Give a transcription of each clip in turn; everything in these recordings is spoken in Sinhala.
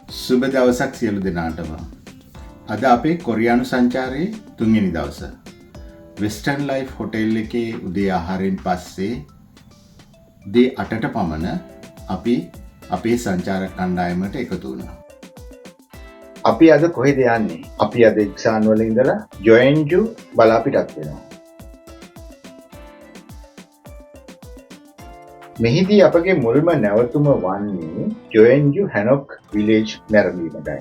සුබ දවසක් සියලු දෙනාටම. අද අපේ කොරියානු සංචාරයේ 3 වෙනි දවස. වෙස්ටර්න් ලයිෆ් හොටෙල් එකේ උදේ ආහාරයෙන් පස්සේ දේ 8ට පමණ අපි අපේ සංචාරක කණ්ඩායමට එකතු වුණා. අපි අද කොහෙද යන්නේ? අපි අද ඉක්සාන් වල ඉඳලා ජොයෙන්ජු බලා පිටත් වෙනවා. මෙහිදී අපගේ මුල්ම නැවතුම වන්නේ ජොයෙන්ජු හැනොක් විලේජ් නැරඹීමටයි.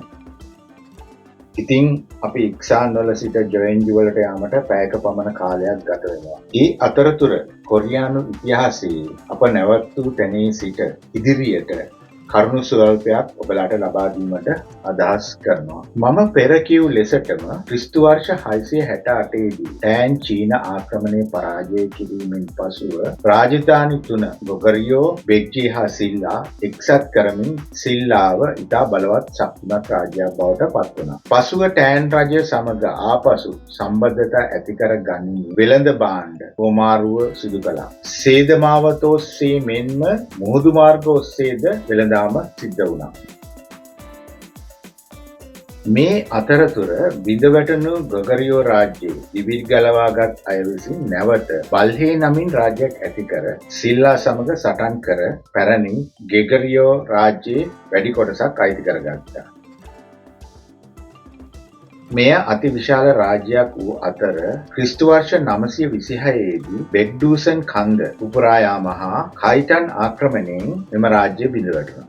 ඉතින් අපි ඉක්සාන් වල සිට ජොයෙන්ජු වලට යාමට පැයක පමණ කාලයක් ගත වෙනවා. ඒ අතරතුර කොරියානු ඉතිහාසයේ අප නැවතු තැනේ සිට ඉදිරියට කරුණු ස්වල්පයක් ඔබලාට ලබා දීමට අදහස් කරනවා. මම පෙර කිව් ලෙසටම ක්‍රිස්තු වර්ෂ 668 දී ටෑන් චීන ආක්‍රමණය පරාජය කිරීමෙන් පසුව රාජධානි තුන ගොගරියෝ, බෙග්ජී හා සිල්ලා එක්සත් කරමින් සිල්ලාව ඉතා බලවත් ශක්තිමත් රාජ්‍යයක් බවට පත් වුණා. පසුව ටෑන් රජය සමග ආපසු සම්බන්ධතා ඇති කර ගනිමින් වෙළඳ භාණ්ඩ හෝමාරුව සිදු කළා. සේදමාවත ඔස්සේ මෙන්ම මුහුදු මාර්ග ඔස්සේද වෙළඳ සිද්ධ වුණා. මේ අතරතුර බිඳවැටුණු ගොගරියෝ රාජ්‍යයේ විවිධ ගලවාගත් අය විසින් නැවත බල්හේ නමින් රාජ්‍යයක් ඇති කර සිල්ලා සමග සටන් කර පැරණි ගොගරියෝ රාජ්‍යයේ වැඩි කොටසක් අයිති කරගත්තා. මෙය අතිවිශාල රාජ්‍යයක් වූ අතර ක්‍රිස්තු වර්ෂ 926 දී බෙග්ඩූසන් කන්ද උපුරා යාම හා කයිටන් ආක්‍රමණයෙන් මෙම රාජ්‍ය බිඳවැටුණා.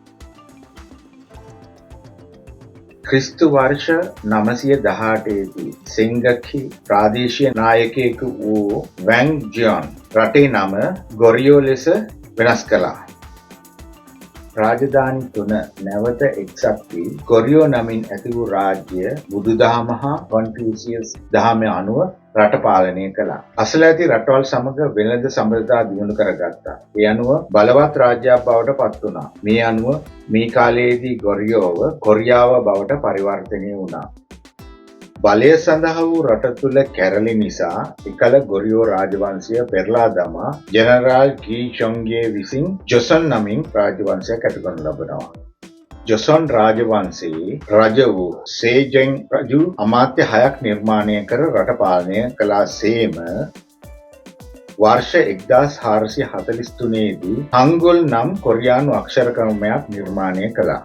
ක්‍රිස්තු වර්ෂ 918 දී සෙන්ගක්හි ප්‍රාදේශීය නායකයෙකු වූ වැන් ජියොන් රටේ නම ගොරියෝ ලෙස වෙනස් කළා. රාජධානි තුන නැවත එක්සත් වී ගොරියෝ නමින් ඇති වූ රාජ්‍ය බුදුදහම හා කොන්ෆියුසියස් දහම අනුව රට පාලනය කළා. අසල ඇති රටවල් සමග වෙළඳ සම්බන්ධතා දියුණු කරගත්තා. ඒ අනුව බලවත් රාජ්‍යයක් බවට පත් වුණා. මේ අනුව මේ කාලයේදී ගොරියෝව කොරියාව බවට පරිවර්තනය වුණා. බලය සඳහා වූ රට තුළ කැරලි නිසා එකල ගොරියෝ රාජවංශය පෙරලා දමා ජෙනරාල් ගී චොන්ගේ විසින් ජොසොන් නමින් රාජවංශයක් ඇති කරනු ලබනවා. ජොසොන් රාජවංශයේ රජ වූ සේජෙන් රජු අමාත්‍ය 6ක් නිර්මාණය කර රට පාලනය කළා සේම වර්ෂ 1443 දී හංගුල් නම් කොරියානු අක්ෂර ක්‍රමයක් නිර්මාණය කළා.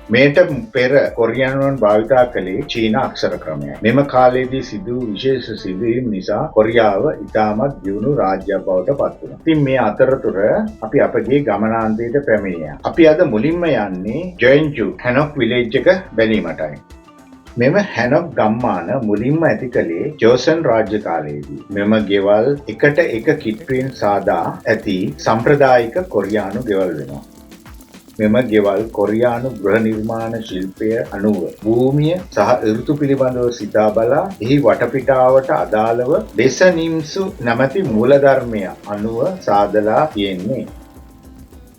මේට පෙර කොරියානුවන් භාවිතා කළේ චීන අක්ෂර ක්‍රමය. මෙම කාලයේදී සිදු විශේෂ සිදුවීම් නිසා කොරියාව ඉතාමත් දියුණු රාජ්‍යයක් බවට පත් වුණා. ඉතින් මේ අතරතුර අපි අපගේ ගමනාන්තයට පැමිණියා. අපි අද මුලින්ම යන්නේ ජොයෙන්ජු හැනොක් විලේජ් එක බැලීමටයි. මෙම හැනොක් ගම්මාන මුලින්ම ඇති කළේ ජෝසන් රාජ්‍ය කාලයේදී. මෙම ගෙවල් එකට එක කිට්ටුවෙන් සාදා ඇති සම්ප්‍රදායික කොරියානු ගෙවල් වෙනවා. මෙම ගෙවල් කොරියානු ගෘහ නිර්මාණ ශිල්පය අනුව භූමිය සහ ඍතු පිළිබඳව සිතා බලා එහි වටපිටාවට අදාළව දෙසනිම්සු නැමැති මූලධර්මය අනුව සාදලා තියෙන්නේ.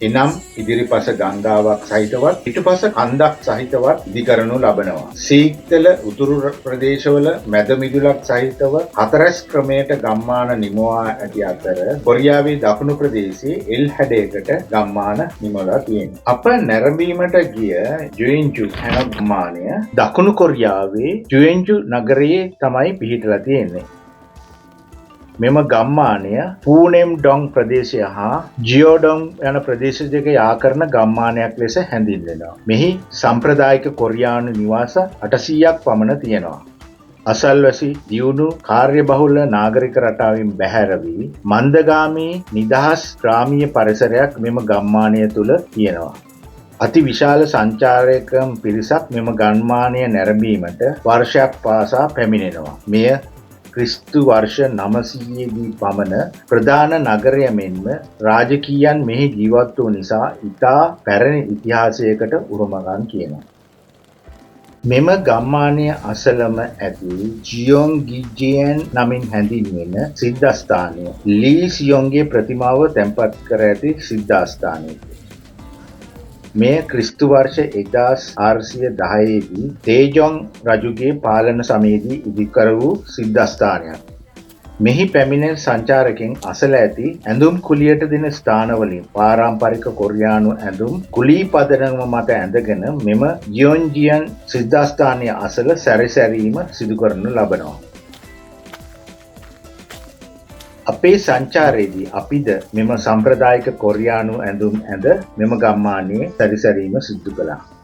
එනම් ඉදිරිපස ගංගාවක් සහිතවත් පිටුපස කන්දක් සහිතවත් ඉදිකරනු ලබනවා. සීතල උතුරු ප්‍රදේශවල මැද මිදුලක් සහිතව හතරැස් ක්‍රමයට ගම්මාන නිමවා ඇති අතර කොරියාවේ දකුණු ප්‍රදේශයේ එල් හැඩයකට ගම්මාන නිමවලා තියෙනවා. අප නැරඹීමට ගිය ජොයෙන්ජු හැනොක් ගම්මානය දකුණු කොරියාවේ ජොයෙන්ජු නගරයේ තමයි පිහිටලා තියෙන්නේ. මෙම ගම්මානය පූනෙම්ඩොන් ප්‍රදේශය හා ජියෝඩොන් යන ප්‍රදේශ දෙක යා කරන ගම්මානයක් ලෙස හැඳින්වෙනවා. මෙහි සම්ප්‍රදායික කොරියානු නිවාස 800ක් පමණ තියෙනවා. අසල්වැසි දියුණු කාර්යබහුල නාගරික රටාවෙන් බැහැර වී මන්දගාමී නිදහස් ග්‍රාමීය පරිසරයක් මෙම ගම්මානය තුළ තියෙනවා. අති විශාල සංචාරකයන් පිරිසක් මෙම ගම්මානය නැරඹීමට වර්ෂයක් පාසා පැමිණෙනවා. මෙය ක්‍රිස්තු වර්ෂ 900 දී පමණ ප්‍රධාන නගරය මෙන්ම රාජකීයන් මෙහි ජීවත් වූ නිසා ඉතා පැරණි ඉතිහාසයකට උරුමගන් කියනවා. මෙම ගම්මානය අසලම ඇති ජියොන්ගිජියන් නමින් හැඳින්වෙන සිද්ධාස්ථානය ලී සියොන්ගේ ප්‍රතිමාව තැන්පත් කර ඇති සිද්ධාස්ථානයකි. මෙය ක්‍රිස්තු වර්ෂ 1410 දී තේජොන් රජුගේ පාලන සමයේදී ඉදිකර වූ සිද්ධාස්ථානයක්. මෙහි පැමිණෙන සංචාරකයන් අසල ඇති ඇඳුම් කුලියට දෙන ස්ථානවලින් පාරම්පරික කොරියානු ඇඳුම් කුලී පදනම මත ඇඳගෙන මෙම ජියොන්ජියන් සිද්ධාස්ථානය අසල සැරිසැරීම සිදු කරනු ලබනවා. අපේ සංචාරයේදී අපිද මෙම සම්ප්‍රදායික කොරියානු ඇඳුම් ඇඳ මෙම ගම්මානයේ සැරිසැරීම සිදු කළා.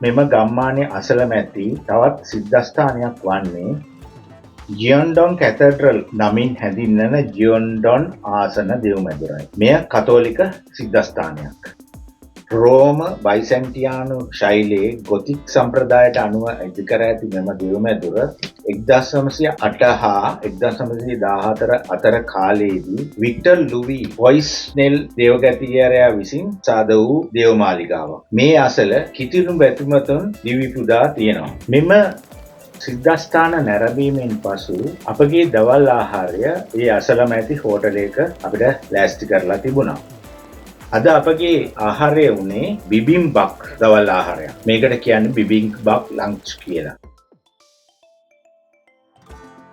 මෙම ගම්මානයේ අසලමැති තවත් සිද්ධාස්ථානයක් වන්නේ ජියොන්ඩොන් කැතඩ්‍රල් නමින් හැඳින්වෙන ජියොන්ඩොන් ආසන දෙව්මැදුරයි. මෙය කතෝලික සිද්ධාස්ථානයක්. රෝම බයිසැන්ටියානු ශෛලයේ ගොතික් සම්ප්‍රදායට අනුව ඉදිකර ඇති මෙම දෙව්මැදුර 1908 හා 1914 අතර කාලයේදී වික්ටර් ලුවී වොයිස්නෙල් දේවගතිකාරයා විසින් සාද වූ දේවමාලිගාවක්. මේ අසල කිතිරුම් බැතිමතුන් දිවි පුදා තියෙනවා. මෙම සිද්ධාස්ථාන නැරඹීමෙන් පසු අපගේ දවල් ආහාරය ඒ අසලම ඇති හෝටලයක අපිට ලෑස්ති කරලා තිබුණා. අද අපගේ ආහාරය වුණේ බිබිම්බක් දවල් ආහාරයක්. මේකට කියන්නේ බිබිම්බක් ලන්ච් කියලා.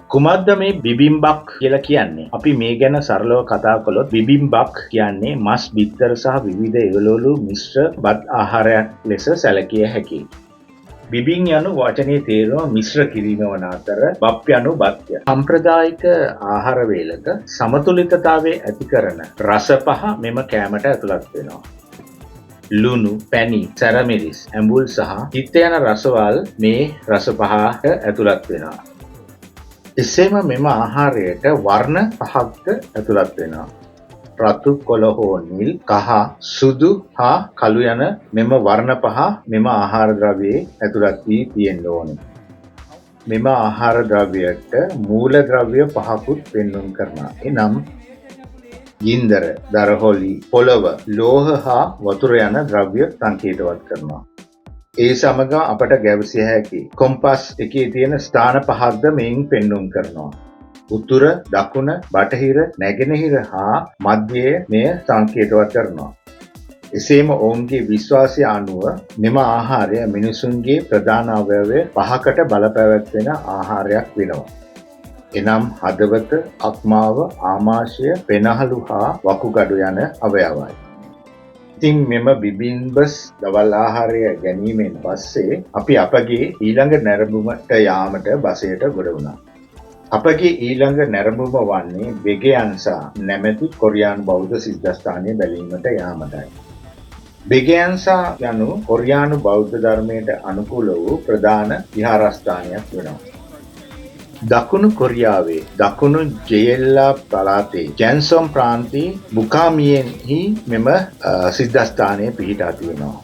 කුමක්ද මේ බිබිම්බක් කියලා කියන්නේ? අපි මේ ගැන සරලව කතා කළොත් බිබිම්බක් කියන්නේ මස් බිත්තර සහ විවිධ එළවලු මිශ්‍ර බත් ආහාරයක් ලෙස සැලකිය හැකියි. බිබින් යනු වචනේ තේරුම මිශ්‍ර කිරීම වන අතර බප් යනු බත්ය. සම්ප්‍රදායික ආහාර වේලක සමතුලිතතාවයේ ඇති කරන රස පහ මෙම කෑමට ඇතුළත් වෙනවා. ලුණු, පැණි, සැරමිරිස්, ඇඹුල් සහ තිත්ත යන රසවල් මේ රස පහට ඇතුළත් වෙනවා. එසේම මෙම ආහාරයට වර්ණ පහක්ද ඇතුළත් වෙනවා. රතු, කොළ හෝ නිල්, කහ, සුදු හා කළු යන මෙම වර්ණ පහ මෙම ආහාර ද්‍රව්‍යයේ ඇතුළත් වී තියෙන්න ඕනේ. මෙම ආහාර ද්‍රව්‍යයට මූල ද්‍රව්‍ය පහකුත් පෙන්වුම් කරනවා. එනම් ගින්දර, දරහොලි, පොළව, ලෝහ හා වතුර යන ද්‍රව්‍ය සංකේතවත් කරනවා. ඒ සමග අපට ගැවසිය හැකි කොම්පස් එකේ තියෙන ස්ථාන පහක්ද මෙයින් පෙන්වුම් කරනවා. උතුර, දකුණ, බටහිර, නැගෙනහිර හා මධ්‍යය මෙය සංකේතවත් කරනවා. එසේම ඔවුන්ගේ විශ්වාසය අනුව මෙම ආහාරය මිනිසුන්ගේ ප්‍රධාන අවයවය පහකට බලපැවැත්වෙන ආහාරයක් වෙනවා. එනම් හදවත, අක්මාව, ආමාශය, පෙනහළු හා වකුගඩු යන අවයවයි. ඉතින් මෙම බිබින්බස් දවල් ආහාරය ගැනීමෙන් පස්සේ අපි අපගේ ඊළඟ නැරඹුමට යාමට බසයට ගොඩ වුණා. අපගේ ඊළඟ නැරඹුම වන්නේ බෙගයන්සා නැමැති කොරියානු බෞද්ධ සිද්ධාස්ථානය බැලීමට යාමටයි. බෙගයන්සා යනු කොරියානු බෞද්ධ ධර්මයට අනුකූල වූ ප්‍රධාන විහාරස්ථානයක් වෙනවා. දකුණු කොරියාවේ දකුණු ජෙයෙල්ලා පළාතේ ජැන්සොන් ප්‍රාන්තයේ බුකාමියෙන්හි මෙම සිද්ධාස්ථානය පිහිටා තියෙනවා.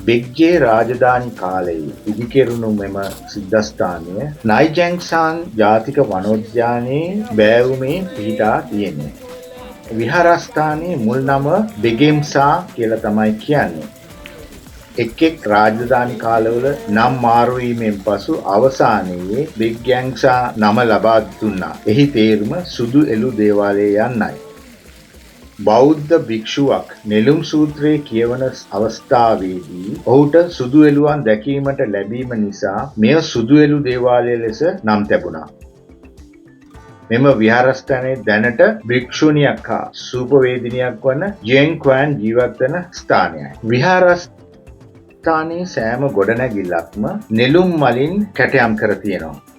බෙග්ජේ රාජධානි කාලයේ ඉදිකෙරුණු මෙම සිද්ධාස්ථානය නයිජැන්සාන් ජාතික වනෝද්‍යානයේ බෑවුමේ පිහිටා තියෙන්නේ. විහාරස්ථානයේ මුල් නම බෙගෙම්සා කියලා තමයි කියන්නේ. එක් රාජධානි කාලවල නම් මාරු වීමෙන් පසු අවසානයේ බෙග්ගැන්සා නම ලබා දුන්නා. එහි තේරුම සුදු එළු දේවාලය යන්නයි. බෞද්ධ භික්ෂුවක් නෙළුම් සූත්‍රයේ කියවන අවස්ථාවේදී ඔහුට සුදු එළුවන් දැකීමට ලැබීම නිසා මෙය සුදු එළු දේවාලය ලෙස නම් තැබුණා. මෙම විහාරස්ථානයේ දැනට භික්ෂුණියක් හා සූපවේදිනියක් වන ජෙන් ක්වෑන් ජීවත් වන ස්ථානයයි. විහාරස්ථානයේ සෑම ගොඩනැගිල්ලක්ම නෙළුම් මලින් කැටයම් කර තියෙනවා.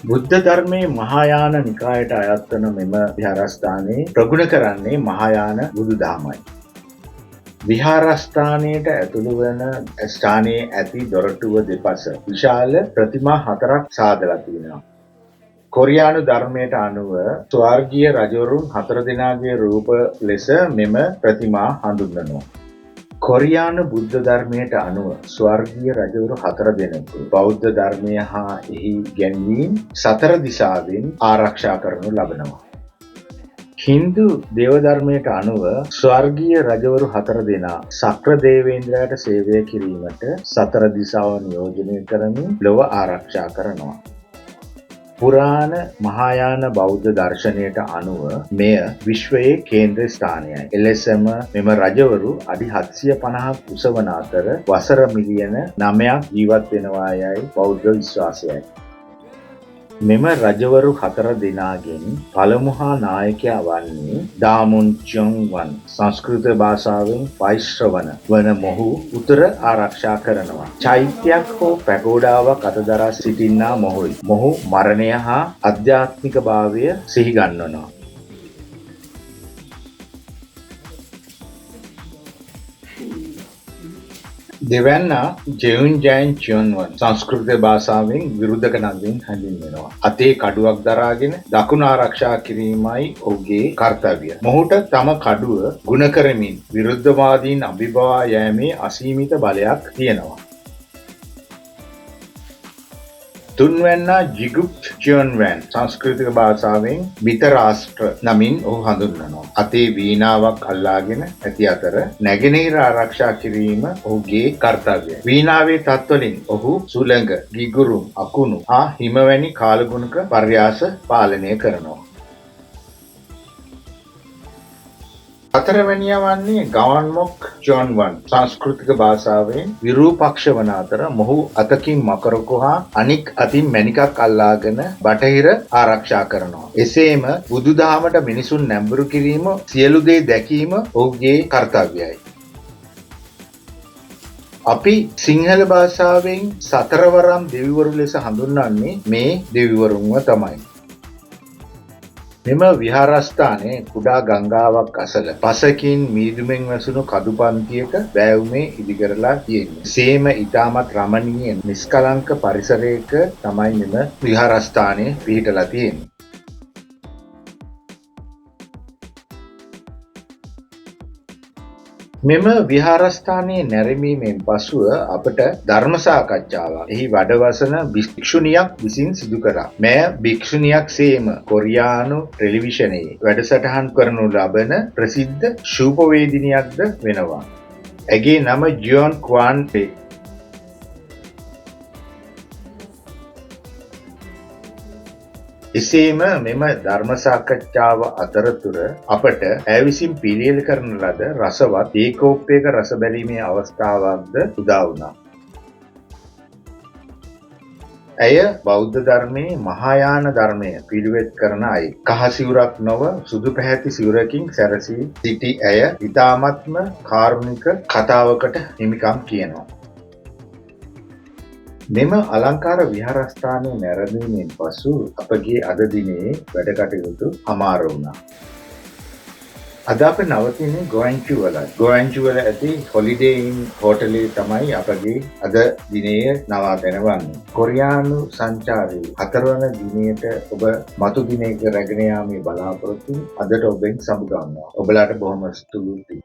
බුද්ධ ධර්මයේ මහායාන නිකායට අයත් වන මෙම විහාරස්ථානයේ ප්‍රගුණ කරන්නේ මහායාන බුදුදහමයි. විහාරස්ථානයට ඇතුළු වන ස්ථානයේ ඇති දොරටුව දෙපස විශාල ප්‍රතිමා 4ක් සාදලා තියෙනවා. කොරියානු ධර්මයට අනුව ස්වර්ගීය රජවරුන් 4 දෙනාගේ රූප ලෙස මෙම ප්‍රතිමා හඳුන්වනවා. කොරියානු බුද්ධ ධර්මයට අනුව ස්වර්ගීය රජවරු 4 දෙනෙකු බෞද්ධ ධර්මය හා එහි ගැන්වීම් 4 දිසාවෙන් ආරක්ෂා කරනු ලබනවා. හින්දු දේව ධර්මයට අනුව ස්වර්ගීය රජවරු 4 දෙනා සක්‍ර දේවේන්ද්‍රයාට සේවය කිරීමට 4 දිසාව නියෝජනය කරමින් ලොව ආරක්ෂා කරනවා. පුරාණ මහායාන බෞද්ධ දර්ශනයට අනුව මෙය විශ්වයේ කේන්ද්‍ර ස්ථානයයි. එලෙසම මෙම රජවරු අඩි 750ක් උස වන අතර වසර මිලියන 9ක් ජීවත් වෙනවා යයි බෞද්ධ විශ්වාසයයි. මෙම රජවරු 4 දෙනාගෙන් පළමු හා නායකයා වන්නේ දාමුන් චොන්වන්. සංස්කෘත භාෂාවෙන් වෛශ්‍රවණ වන මොහු උතුර ආරක්ෂා කරනවා. චෛත්‍යයක් හෝ පැගෝඩාවක් අතදරා සිටින්නා මොහුයි. මොහු මරණය හා අධ්‍යාත්මික භාවය සිහි ගන්වනවා. දෙවැන්නා ජෙයුන්ජයන් චියොන්වන් සංස්කෘත භාෂාවෙන් විරුද්ධක නගින් හැඳින්වෙනවා. අතේ කඩුවක් දරාගෙන දකුණ ආරක්ෂා කිරීමයි ඔහුගේ කර්තව්‍ය. මොහුට තම කඩුව ගුණ කරමින් විරුද්ධවාදීන් අභිබවා යෑමේ අසීමිත බලයක් තියෙනවා. තුන්වැන්නා ජිගුප්ට් චියොන්වන් සංස්කෘතික භාෂාවෙන් මිතරාෂ්ට්‍ර නමින් ඔහු හඳුන්වනවා. අතේ වීණාවක් අල්ලාගෙන ඇති අතර නැගෙනහිර ආරක්ෂා කිරීම ඔහුගේ කර්තව්‍යයි. වීණාවේ තත්වලින් ඔහු සුළඟ, ගිගුරුම්, අකුණු හා හිම වැනි කාලගුණක පර්යාස පාලනය කරනවා. හතරවැනියා වන්නේ ගවන්මොක් චොන්වන් සංස්කෘතික භාෂාවෙන් විරූපක්ෂ වන අතර මොහු අතකින් මකරකු හා අනික් අතින් මැණිකක් අල්ලාගෙන බටහිර ආරක්ෂා කරනවා. එසේම බුදුදහමට මිනිසුන් නැඹුරු කිරීම සියලු දේ දැකීම ඔහුගේ කර්තව්‍යයි. අපි සිංහල භාෂාවෙන් සතරවරම් දෙවිවරු ලෙස හඳුන්වන්නේ මේ දෙවිවරුන්ව තමයි. මෙම විහාරස්ථානයේ කුඩා ගංගාවක් අසල පසකින් මීදුමෙන් වැසුණු කඳු පන්තියක වැවුමේ ඉදිකරලා තියෙන්නේ. සේම ඉතාමත් රමණීය නිස්කලංක පරිසරයක තමයි මෙම විහාරස්ථානය පිහිටලා තියෙන්නේ. මෙම විහාරස්ථානයේ නැරඹීමෙන් පසුව අපට ධර්ම සාකච්ඡාවක් එහි වැඩවසන භික්ෂුණියක් විසින් සිදු කරා. මෙය භික්ෂුණියක් සේම කොරියානු ටෙලිවිෂනයේ වැඩසටහන් කරනු ලබන ප්‍රසිද්ධ ශූපවේදිනියක්ද වෙනවා. ඇගේ නම ජියොන් ක්වාන් පේ. එසේම මෙම ධර්ම සාකච්ඡාව අතරතුර අපට ඇය විසින් පිළියෙල කරන ලද රසවත් ඒකෝප්පයක රස බැලීමේ අවස්ථාවක්ද උදා වුණා. ඇය බෞද්ධ ධර්මයේ මහායාන ධර්මය පිළිවෙත් කරන අය. කහ සිවුරක් නොව සුදු පැහැති සිවුරකින් සැරසී සිටි ඇය ඉතාමත්ම කාරුණික කතාවකට හිමිකම් කියනවා. මෙම අලංකාර විහාරස්ථානයේ නැරඹීමෙන් පසු අපගේ අද දිනේ වැඩ කටයුතු හමාර වුණා. අද අප නවතින්නේ ගෝවැන්චුවල. ගෝවැන්චුවල ඇති හොලිඩේ ඉන් හෝටලේ තමයි අපගේ අද දිනේ නවාතැන වන්නේ. කොරියානු සංචාරී 4 වන දිනයට ඔබ මතු දිනයක රැගෙන යාමේ බලාපොරොත්තු අදට ඔබෙන් සමුගන්නවා. ඔබලාට බොහොම ස්තුතියි.